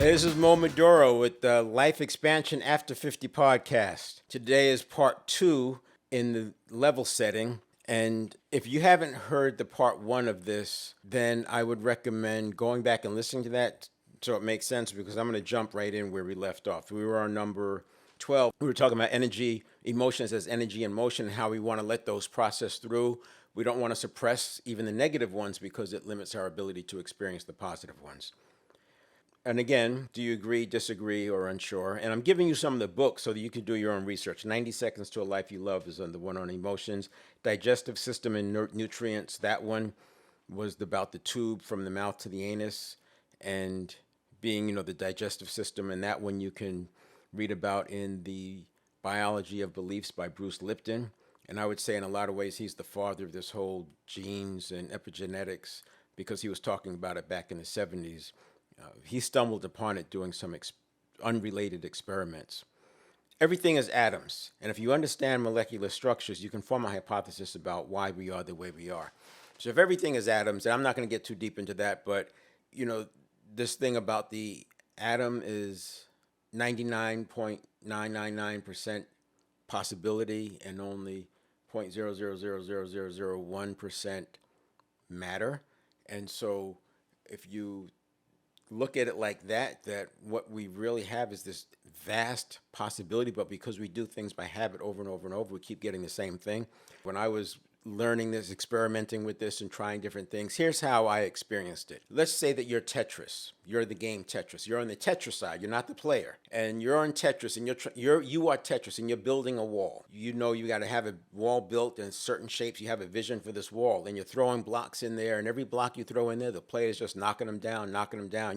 Hey, this is Mo Maduro with the Life Expansion After 50 podcast. Today is part two in the level setting. And if you haven't heard the part one of this, then I would recommend going back and listening to that so it makes sense, because I'm going to jump right in where we left off. We were on number 12. We were talking about energy, emotions as energy and motion, and how we want to let those process through. We don't want to suppress even the negative ones because it limits our ability to experience the positive ones. And again, do you agree, disagree, or unsure? And I'm giving you some of the books so that you can do your own research. 90 Seconds to a Life You Love is on the one on emotions. Digestive System and Nutrients, that one was about the tube from the mouth to the anus and being, the digestive system. And that one you can read about in the Biology of Beliefs by Bruce Lipton. And I would say in a lot of ways he's the father of this whole genes and epigenetics, because he was talking about it back in the 70s. He stumbled upon it doing some unrelated experiments. Everything is atoms, and if you understand molecular structures, you can form a hypothesis about why we are the way we are. So if everything is atoms, and I'm not going to get too deep into that, but this thing about the atom is 99.999% possibility and only 0.0000001% matter. And so if you look at it like that what we really have is this vast possibility, but because we do things by habit over and over and over, we keep getting the same thing. When I was learning this, experimenting with this and trying different things, here's how I experienced it. Let's say that you're Tetris. You're the game Tetris. You're on the Tetris side. You're not the player. And you're on Tetris, and you are Tetris, and you're building a wall. You got to have a wall built in certain shapes. You have a vision for this wall, and you're throwing blocks in there, and every block you throw in there, the player's just knocking them down.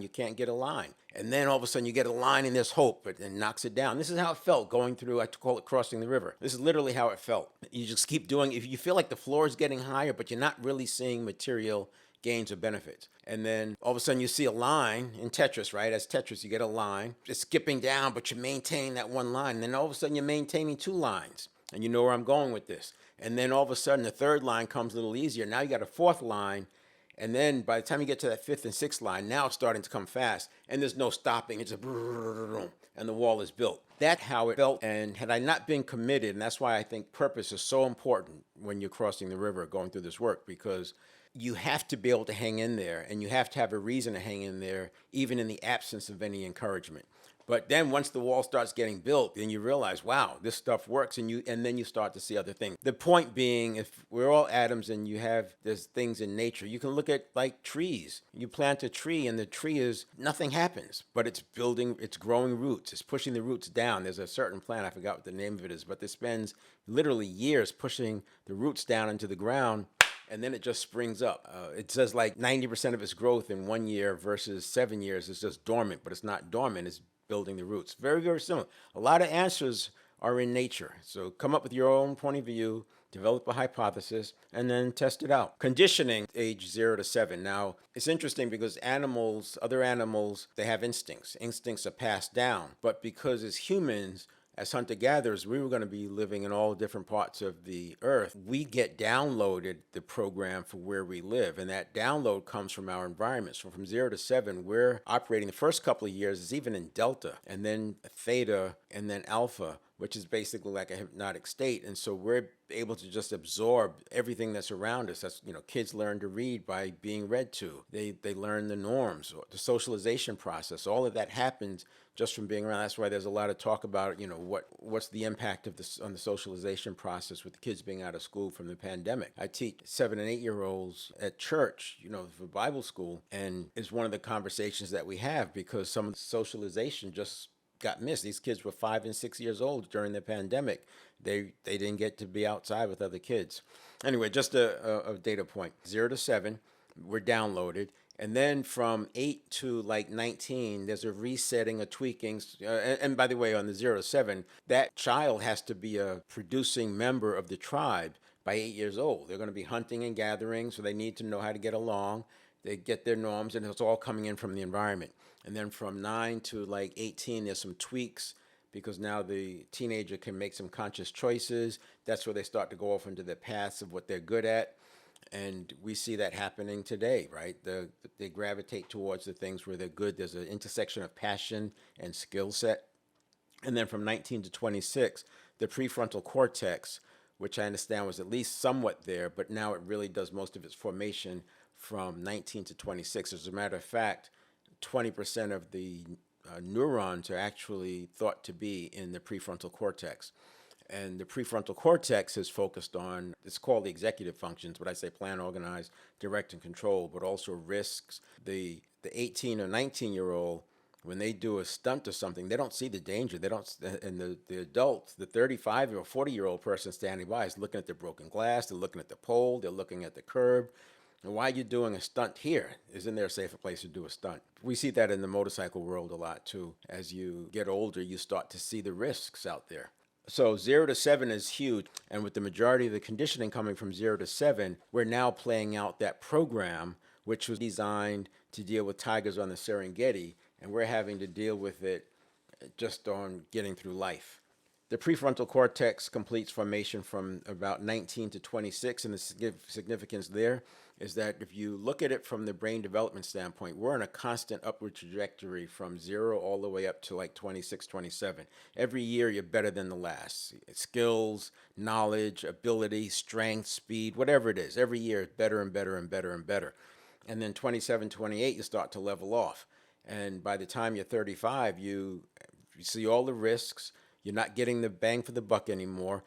You can't get a line. And then all of a sudden you get a line and there's hope, but then knocks it down. This is how it felt going through, I call it crossing the river. This is literally how it felt. You just keep doing, if you feel like the floor is getting higher, but you're not really seeing material gains or benefits. And then all of a sudden you see a line in Tetris, right? As Tetris, you get a line. It's skipping down, but you're maintaining that one line. And then all of a sudden you're maintaining two lines. And you know where I'm going with this. And then all of a sudden the third line comes a little easier. Now you got a fourth line. And then by the time you get to that fifth and sixth line, now it's starting to come fast, and there's no stopping. It's and the wall is built. That's how it felt. And had I not been committed, and that's why I think purpose is so important when you're crossing the river, going through this work, because you have to be able to hang in there, and you have to have a reason to hang in there, even in the absence of any encouragement. But then once the wall starts getting built, then you realize, wow, this stuff works, and then you start to see other things. The point being, if we're all atoms and there's things in nature, you can look at like trees. You plant a tree and the tree nothing happens, but it's growing roots. It's pushing the roots down. There's a certain plant, I forgot what the name of it is, but it spends literally years pushing the roots down into the ground, and then it just springs up. It says like 90% of its growth in 1 year versus 7 years is just dormant, but it's not dormant, it's building the roots. Very, very similar. A lot of answers are in nature. So come up with your own point of view, develop a hypothesis, and then test it out. Conditioning, age 0 to 7. Now, it's interesting because other animals, they have instincts. Instincts are passed down. But because as humans, as hunter-gatherers, we were going to be living in all different parts of the earth. We get downloaded the program for where we live, and that download comes from our environment. So from 0 to 7, we're operating the first couple of years is even in delta, and then theta, and then alpha, which is basically like a hypnotic state. And so we're able to just absorb everything that's around us. That's, kids learn to read by being read to. They learn the norms, the socialization process. All of that happens just from being around. That's why there's a lot of talk about, what's the impact of this on the socialization process with the kids being out of school from the pandemic. I teach 7 and 8 year olds at church, for Bible school, and it's one of the conversations that we have because some of the socialization just got missed. These kids were 5 and 6 years old during the pandemic. They didn't get to be outside with other kids. Anyway, just a data point. 0 to 7, we're downloaded. And then from 8 to like 19, there's a resetting, a tweaking. And by the way, on the 0 to 7, that child has to be a producing member of the tribe by 8 years old. They're going to be hunting and gathering, so they need to know how to get along. They get their norms, and it's all coming in from the environment. And then from 9 to like 18, there's some tweaks because now the teenager can make some conscious choices. That's where they start to go off into the paths of what they're good at. And we see that happening today, right? They gravitate towards the things where they're good. There's an intersection of passion and skill set. And then from 19 to 26, the prefrontal cortex, which I understand was at least somewhat there, but now it really does most of its formation from 19 to 26. As a matter of fact, 20% of the neurons are actually thought to be in the prefrontal cortex. And the prefrontal cortex is focused on, it's called the executive functions, but I say plan, organize, direct, and control, but also risks. The 18 or 19-year-old, when they do a stunt or something, they don't see the danger. They don't, and the adult, the 35 or 40-year-old person standing by is looking at the broken glass, they're looking at the pole, they're looking at the curb. And why are you doing a stunt here? Isn't there a safer place to do a stunt? We see that in the motorcycle world a lot too. As you get older, you start to see the risks out there. So 0 to 7 is huge. And with the majority of the conditioning coming from 0 to 7, we're now playing out that program, which was designed to deal with tigers on the Serengeti. And we're having to deal with it just on getting through life. The prefrontal cortex completes formation from about 19 to 26, and the significance there is that if you look at it from the brain development standpoint, we're on a constant upward trajectory from 0 all the way up to like 26, 27. Every year you're better than the last. Skills, knowledge, ability, strength, speed, whatever it is. Every year it's better and better and better and better. And then 27, 28, you start to level off. And by the time you're 35, you see all the risks. You're not getting the bang for the buck anymore.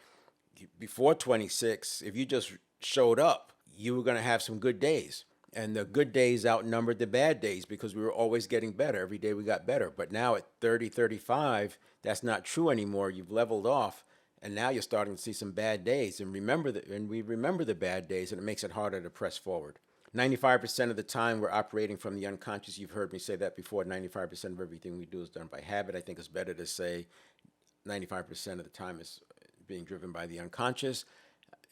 Before 26, if you just showed up, you were going to have some good days. And the good days outnumbered the bad days because we were always getting better. Every day we got better. But now at 30, 35, that's not true anymore. You've leveled off. And now you're starting to see some bad days. And we remember the bad days, and it makes it harder to press forward. 95% of the time we're operating from the unconscious. You've heard me say that before. 95% of everything we do is done by habit. I think it's better to say 95% of the time is being driven by the unconscious.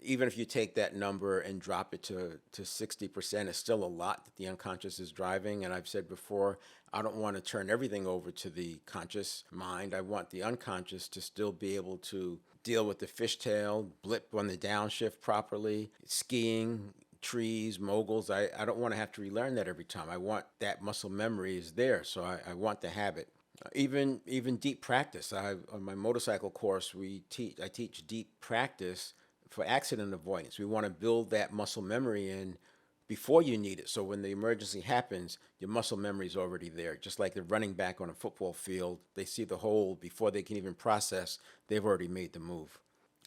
Even if you take that number and drop it to 60%, it's still a lot that the unconscious is driving. And I've said before, I don't want to turn everything over to the conscious mind. I want the unconscious to still be able to deal with the fishtail, blip on the downshift properly, skiing, trees, moguls. I don't want to have to relearn that every time. I want that muscle memory is there, so I want the habit. Even deep practice. On my motorcycle course, I teach deep practice for accident avoidance. We want to build that muscle memory in before you need it. So when the emergency happens, your muscle memory is already there. Just like the running back on a football field, they see the hole before they can even process, they've already made the move.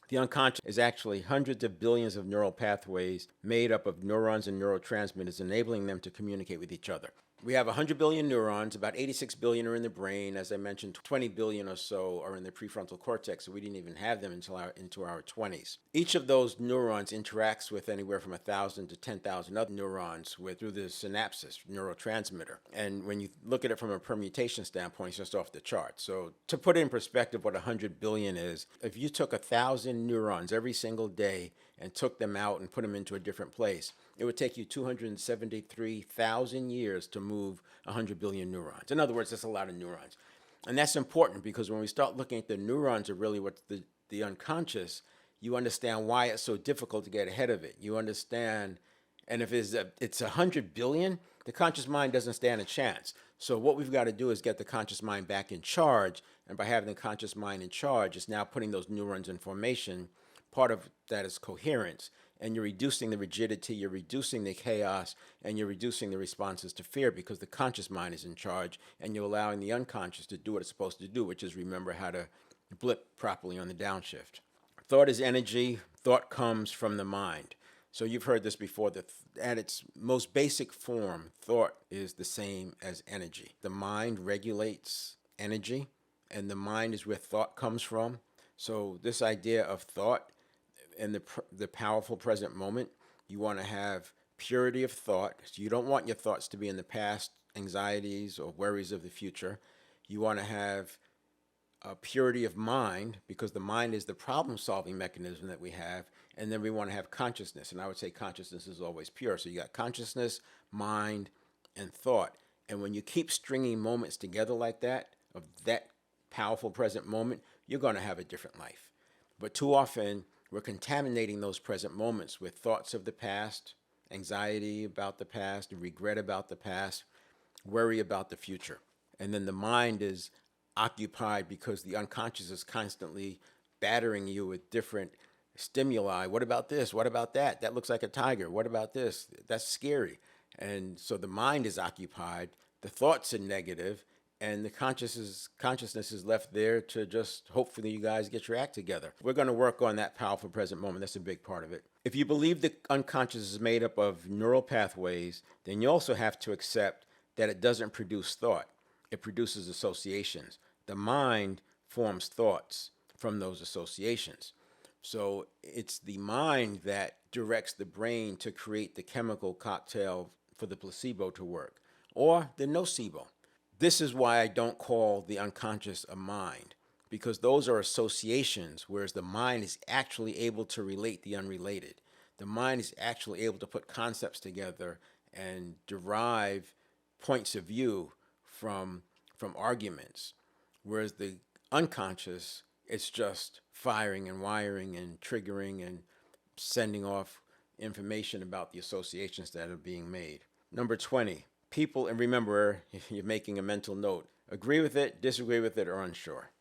The unconscious is actually hundreds of billions of neural pathways made up of neurons and neurotransmitters, enabling them to communicate with each other. We have 100 billion neurons, about 86 billion are in the brain. As I mentioned, 20 billion or so are in the prefrontal cortex, so we didn't even have them until into our 20s. Each of those neurons interacts with anywhere from 1,000 to 10,000 other neurons through the synapses, neurotransmitter. And when you look at it from a permutation standpoint, it's just off the chart. So to put it in perspective what 100 billion is, if you took 1,000 neurons every single day and took them out and put them into a different place, it would take you 273,000 years to move 100 billion neurons. In other words, that's a lot of neurons. And that's important because when we start looking at the neurons are really what's the unconscious, you understand why it's so difficult to get ahead of it. You understand, and if it's 100 billion, the conscious mind doesn't stand a chance. So what we've got to do is get the conscious mind back in charge. And by having the conscious mind in charge, it's now putting those neurons in formation. Part of that is coherence. And you're reducing the rigidity, you're reducing the chaos, and you're reducing the responses to fear because the conscious mind is in charge, and you're allowing the unconscious to do what it's supposed to do, which is remember how to blip properly on the downshift. Thought is energy. Thought comes from the mind. So you've heard this before, that at its most basic form, thought is the same as energy. The mind regulates energy, and the mind is where thought comes from. So this idea of thought in the powerful present moment, you want to have purity of thought. So you don't want your thoughts to be in the past, anxieties or worries of the future. You want to have a purity of mind because the mind is the problem-solving mechanism that we have. And then we want to have consciousness. And I would say consciousness is always pure. So you got consciousness, mind, and thought. And when you keep stringing moments together like that, of that powerful present moment, you're going to have a different life. But too often, we're contaminating those present moments with thoughts of the past, anxiety about the past, regret about the past, worry about the future. And then the mind is occupied because the unconscious is constantly battering you with different stimuli. What about this? What about that? That looks like a tiger. What about this? That's scary. And so the mind is occupied, the thoughts are negative, and the consciousness is left there to just hopefully you guys get your act together. We're going to work on that powerful present moment. That's a big part of it. If you believe the unconscious is made up of neural pathways, then you also have to accept that it doesn't produce thought. It produces associations. The mind forms thoughts from those associations. So it's the mind that directs the brain to create the chemical cocktail for the placebo to work, or the nocebo. This is why I don't call the unconscious a mind, because those are associations, whereas the mind is actually able to relate the unrelated. The mind is actually able to put concepts together and derive points of view from arguments, whereas the unconscious, it's just firing and wiring and triggering and sending off information about the associations that are being made. Number 20, people, and remember, you're making a mental note, agree with it, disagree with it, or unsure.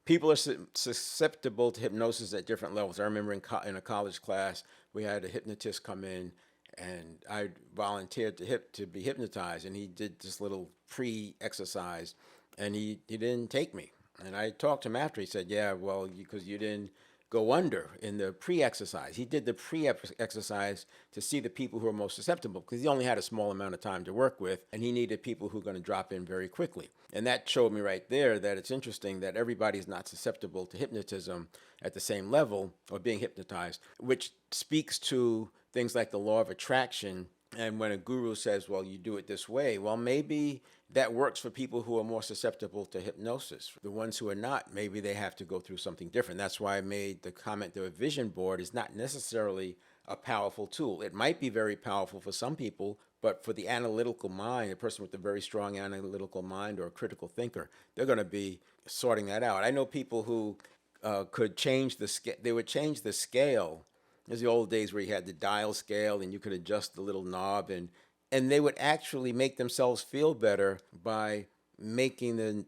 People are susceptible to hypnosis at different levels. I remember in a college class, we had a hypnotist come in, and I volunteered to be hypnotized, and he did this little pre-exercise, and he didn't take me. And I talked to him after. He said, yeah, well, because you didn't go under in the pre-exercise. He did the pre-exercise to see the people who are most susceptible, because he only had a small amount of time to work with, and he needed people who are going to drop in very quickly. And that showed me right there that it's interesting that everybody's not susceptible to hypnotism at the same level, or being hypnotized, which speaks to things like the law of attraction. And when a guru says, well, you do it this way, well, maybe that works for people who are more susceptible to hypnosis. The ones who are not, maybe they have to go through something different. That's why I made the comment that a vision board is not necessarily a powerful tool. It might be very powerful for some people, but for the analytical mind, a person with a very strong analytical mind or a critical thinker, they're going to be sorting that out. I know people who could change the scale. They would change the scale. There's the old days where you had the dial scale and you could adjust the little knob, and they would actually make themselves feel better by making the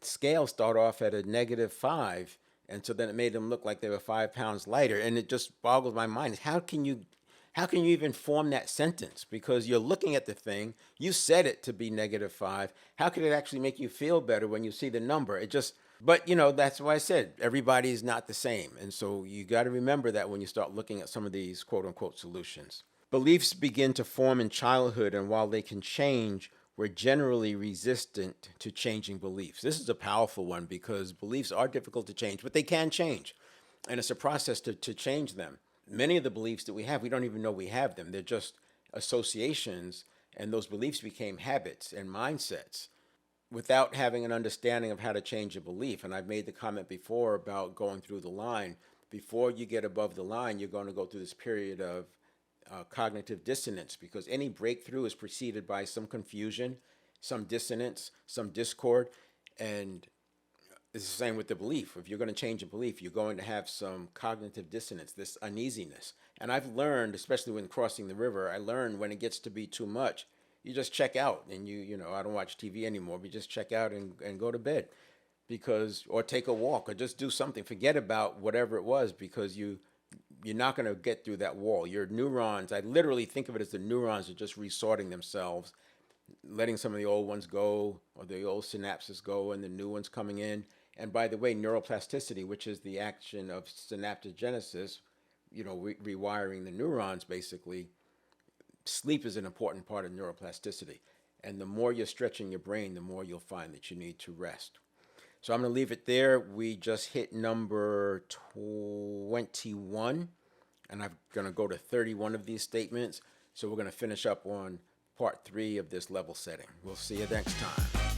scale start off at a -5. And so then it made them look like they were 5 pounds lighter. And it just boggles my mind. How can you even form that sentence? Because you're looking at the thing, you set it to be -5. How could it actually make you feel better when you see the number? But that's why I said everybody's not the same. And so you got to remember that when you start looking at some of these quote unquote solutions. Beliefs begin to form in childhood, and while they can change, we're generally resistant to changing beliefs. This is a powerful one because beliefs are difficult to change, but they can change. And it's a process to change them. Many of the beliefs that we have, we don't even know we have them. They're just associations, and those beliefs became habits and mindsets without having an understanding of how to change a belief. And I've made the comment before about going through the line. Before you get above the line, you're going to go through this period of cognitive dissonance, because any breakthrough is preceded by some confusion, some dissonance, some discord. And it's the same with the belief. If you're going to change a belief, you're going to have some cognitive dissonance, this uneasiness. And I've learned, especially when crossing the river, I learned when it gets to be too much, you just check out, and I don't watch TV anymore, but just check out and go to bed, or take a walk, or just do something. Forget about whatever it was, because you're not going to get through that wall. Your neurons, I literally think of it as the neurons are just resorting themselves, letting some of the old ones go, or the old synapses go, and the new ones coming in. And by the way, neuroplasticity, which is the action of synaptogenesis, rewiring the neurons basically, sleep is an important part of neuroplasticity. And the more you're stretching your brain, the more you'll find that you need to rest. So I'm going to leave it there. We just hit number 21, and I'm going to go to 31 of these statements. So we're going to finish up on part 3 of this level setting. We'll see you next time.